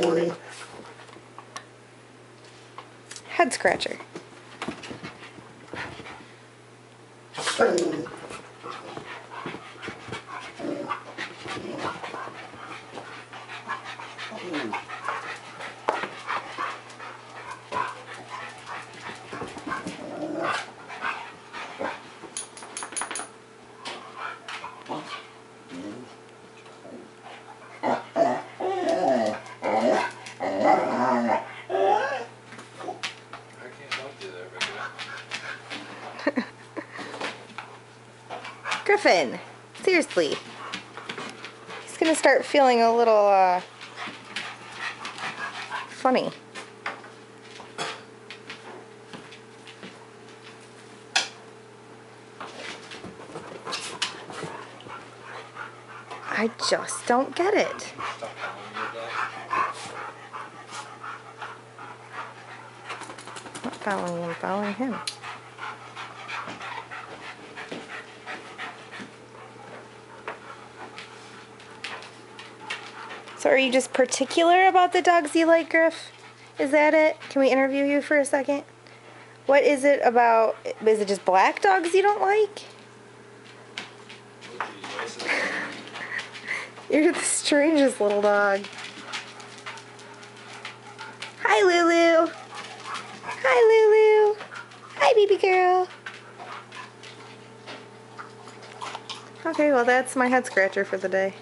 morning. Head scratcher. Griffin, seriously. He's gonna start feeling a little, funny. I just don't get it. I'm not following him, following him. So are you just particular about the dogs you like, Griff? Is that it? Can we interview you for a second? What is it about? Is it just black dogs you don't like? You're the strangest little dog. Hi, Lulu. Hi, Lulu. Hi, baby girl. Okay, well, that's my head scratcher for the day.